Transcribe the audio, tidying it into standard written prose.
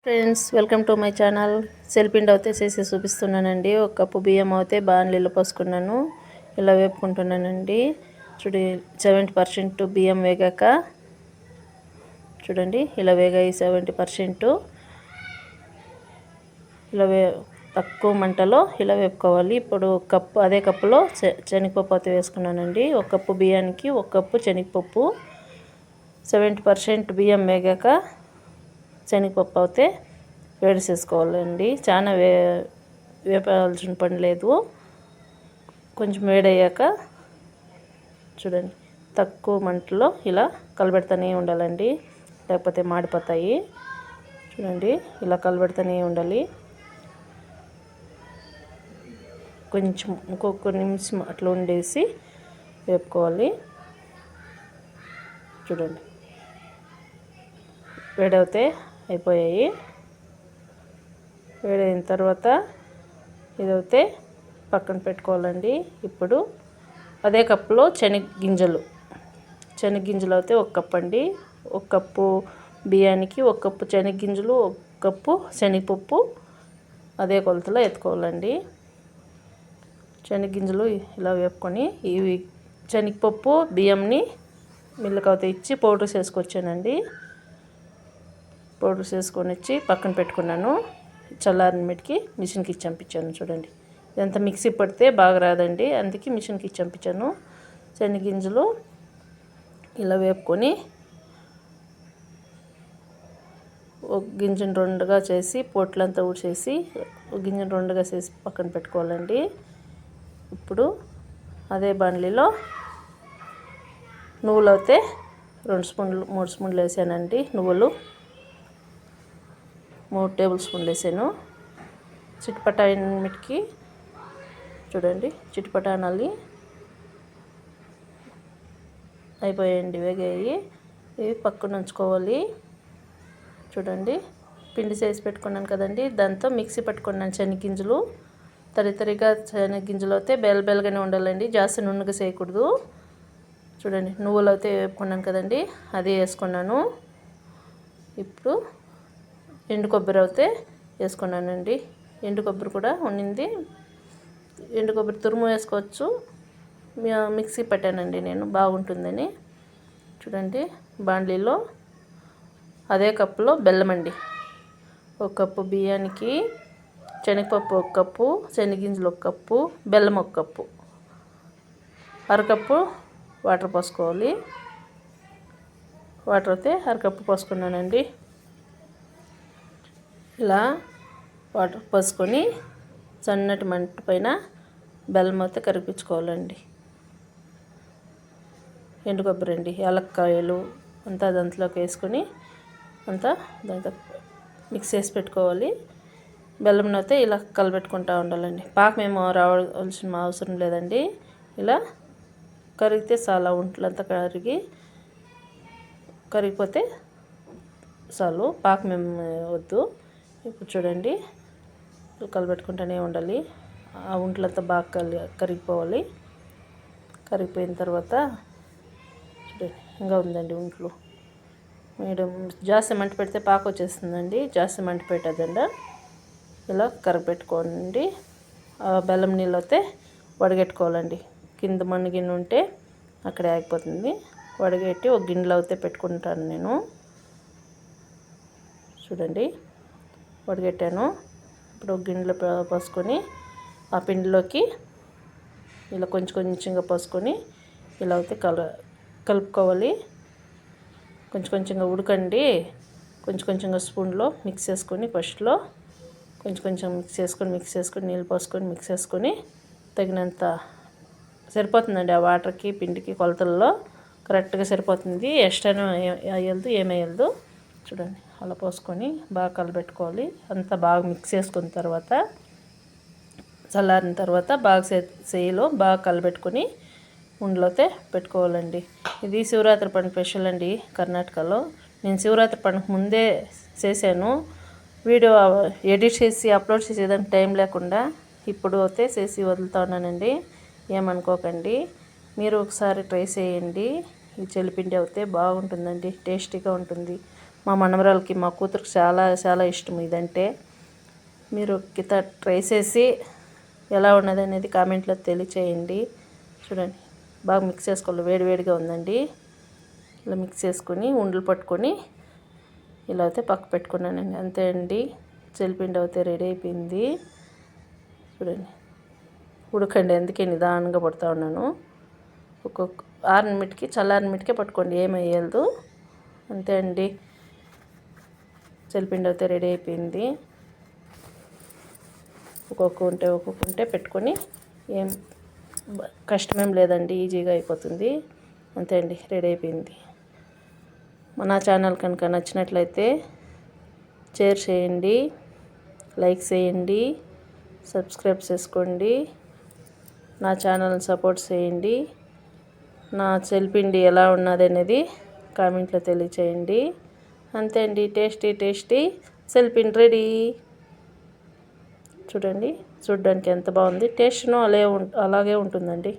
Friends, welcome to my channel. సెల్పిండి అయితే చేసి చూపిస్తున్నానండి. ఒక కప్పు బియ్యం అయితే బాణలిలో పోసుకున్నాను. ఇలా వేపుకుంటున్నానండి. చూడండి, 70% బియ్యం వేగాక చూడండి ఇలా వేగాయి. 70% ఇలా తక్కువ మంటలో ఇలా వేపుకోవాలి. ఇప్పుడు కప్పు అదే కప్పులో శనగపప్పు అయితే వేసుకున్నానండి. ఒక కప్పు బియ్యానికి ఒక కప్పు శనగపప్పు. 70% బియ్యం వేగాక శనగపప్పు అయితే వేడి చేసుకోవాలండి. చాలా వేపాల్సిన పని లేదు. కొంచెం వేడయ్యాక చూడండి తక్కువ మంటలో ఇలా కలబెడతానే ఉండాలండి, లేకపోతే మాడిపోతాయి. చూడండి ఇలా కలబెడతానే ఉండాలి. కొంచెం ఇంకొక నిమిషం అట్లా ఉండేసి వేపుకోవాలి. చూడండి వేడవుతే అయిపోయాయి. వేడైన తర్వాత ఇదైతే పక్కన పెట్టుకోవాలండి. ఇప్పుడు అదే కప్పులో శనగగింజలు అయితే ఒక కప్పు అండి. ఒక కప్పు బియ్యానికి ఒక కప్పు శనగగింజలు, ఒక కప్పు శనగపప్పు అదే కొలతలో ఎత్తుకోవాలండి. శనగగింజలు ఇలా వేపుకొని ఇవి శనగపప్పు బియ్యంని మిల్లుకి అయితే ఇచ్చి పౌడర్ చేసుకొచ్చానండి. పౌడర్ చేసుకొని వచ్చి పక్కన పెట్టుకున్నాను. చల్లారిన మీటికి మిషన్కి ఇచ్చి పంపించాను. చూడండి ఎంత మిక్సీ పడితే బాగా రాదండి, అందుకే మిషన్కి ఇచ్చి పంపించాను. శనగగింజలు ఇలా వేపుకొని ఒక గింజను రెండుగా చేసి పొట్లంతా ఊడ్చేసి ఒక గింజను రెండుగా చేసి పక్కన పెట్టుకోవాలండి. ఇప్పుడు అదే బాణలిలో నువ్వులు అయితే 2 స్పూన్లు 3 స్పూన్లు వేసానండి. నువ్వులు 3 టేబుల్ స్పూన్లు వేసాను. చిటపట అయినమిటికి చూడండి చిటపట అనాలి. అయిపోయాయండి, వేగాయి. ఇవి పక్కన ఉంచుకోవాలి. చూడండి పిండి చేసి పెట్టుకున్నాను కదండి, దాంతో మిక్సీ పట్టుకున్నాను. శనగగింజలు తరిగా శనగగింజలు అయితే బెల్లగానే ఉండాలండి, జాస్తి నున్నగా చేయకూడదు. చూడండి నువ్వులు అయితే వేపుకున్నాను కదండి, అది వేసుకున్నాను. ఇప్పుడు ఎండు కొబ్బరి అయితే వేసుకున్నానండి. ఎండు కొబ్బరి కూడా ఉండింది. ఎండు కొబ్బరి తురుము వేసుకోవచ్చు, మిక్సీ పెట్టానండి నేను, బాగుంటుందని. చూడండి బాండ్లీలో అదే కప్పులో బెల్లం అండి. ఒక కప్పు బియ్యానికి శనగపప్పు ఒక కప్పు, శనగగింజలు ఒక కప్పు, బెల్లం ఒక కప్పు, అరకప్పు వాటర్ పోసుకోవాలి. వాటర్ అయితే అరకప్పు పోసుకున్నానండి. ఇలా వాటర్ పోసుకొని సన్నటి మంట పైన బెల్లం అయితే కరిగించుకోవాలండి. ఎండు కొబ్బరి అండి, యాలక్కాయలు అంతా దాంట్లోకి వేసుకొని అంతా దాంతో మిక్స్ చేసి పెట్టుకోవాలి. బెల్లం అయితే ఇలా కలబెట్టుకుంటూ ఉండాలండి. పాకం ఏమో రావాల్సిన అవసరం లేదండి. ఇలా కరిగితే చాలా ఒంట్లంతా కరిగిపోతే చాలు, పాకం ఏం వద్దు. ఇప్పుడు చూడండి కలబెట్టుకుంటూనే ఉండాలి. ఆ ఒంట్లంతా బాగా కరిగిపోవాలి. కరిగిపోయిన తర్వాత చూడండి ఇంకా ఉందండి ఒంట్లు. మీడియం జాస్తి మంట పెడితే పాక వచ్చేస్తుందండి, జాస్తి మంట పెట్టదండి. ఇలా కరిగిపెట్టుకోండి. ఆ బెల్లం నీళ్ళు అయితే వడగట్టుకోవాలండి. కింద మన్ను గిన్నె ఉంటే అక్కడే ఆగిపోతుంది. వడగట్టి ఒక గిన్నెలో అయితే పెట్టుకుంటాను నేను. చూడండి వడగట్టాను. ఇప్పుడు ఒక గిన్నెలో పోసుకొని ఆ పిండిలోకి ఇలా కొంచెంగా పోసుకొని ఇలా అయితే కలుపుకోవాలి. కొంచెంగా ఉడకండి. కొంచెంగా స్పూన్లో మిక్స్ చేసుకొని ఫస్ట్లో కొంచెం మిక్స్ చేసుకొని నీళ్ళు పోసుకొని మిక్స్ చేసుకొని తగినంత సరిపోతుందండి. ఆ వాటర్కి పిండికి కొలతల్లో కరెక్ట్గా సరిపోతుంది. ఎక్స్ట్రా వేయద్దు, ఏమేయద్దు. చూడండి అలా పోసుకొని బాగా కలబెట్టుకోవాలి. అంతా బాగా మిక్స్ చేసుకున్న తర్వాత చల్లారిన తర్వాత బాగా చేయిలో బాగా కలబెట్టుకొని ఉండలోతే పెట్టుకోవాలండి. ఇది శివరాత్రి పండుగ స్పెషల్ అండి కర్ణాటకలో. నేను శివరాత్రి పండుగ ముందే చేశాను. వీడియో ఎడిట్ చేసి అప్లోడ్ చేసేదానికి టైం లేకుండా ఇప్పుడు అయితే చేసి వదులుతా ఉన్నానండి, ఏమనుకోకండి. మీరు ఒకసారి ట్రై చేయండి. ఈ చెలిపిండి అయితే బాగుంటుందండి, టేస్టీగా ఉంటుంది. మా మనవరాలకి మా కూతురికి చాలా చాలా ఇష్టం ఇదంటే. మీరు కింద ట్రై చేసి ఎలా ఉన్నది అనేది కామెంట్లో తెలియచేయండి. చూడండి బాగా మిక్స్ చేసుకోవాలి, వేడివేడిగా ఉందండి. ఇలా మిక్స్ చేసుకొని ఉండలు పట్టుకొని ఇలా అయితే పక్క పెట్టుకున్నానండి. అంతే అండి, చెలిపిండి అయితే రెడీ అయిపోయింది. చూడండి ఉడకండి, అందుకే నిదానంగా పడుతూ ఉన్నాను. ఒక్కొక్క ఆరినమిటికి చల్లారినమిటికే పట్టుకోండి, ఏమయ్యదు. అంతే అండి, చెలిపిండి అయితే రెడీ అయిపోయింది. ఒక్కొక్క ఉంటే పెట్టుకొని ఏం కష్టమేం లేదండి, ఈజీగా అయిపోతుంది. అంతే అండి, రెడీ అయిపోయింది. మన ఛానల్ కనుక నచ్చినట్లయితే షేర్ చేయండి, లైక్ చేయండి, సబ్స్క్రైబ్ చేసుకోండి, నా ఛానల్ని సపోర్ట్ చేయండి. నా చెలిపిండి ఎలా ఉన్నది అనేది కామెంట్లో తెలియచేయండి. అంతే అండి, టేస్టీ టేస్టీ చెలిపిండి రెడీ. చూడండి, చూడడానికి ఎంత బాగుంది. టేస్ట్ను అలాగే ఉంటుందండి.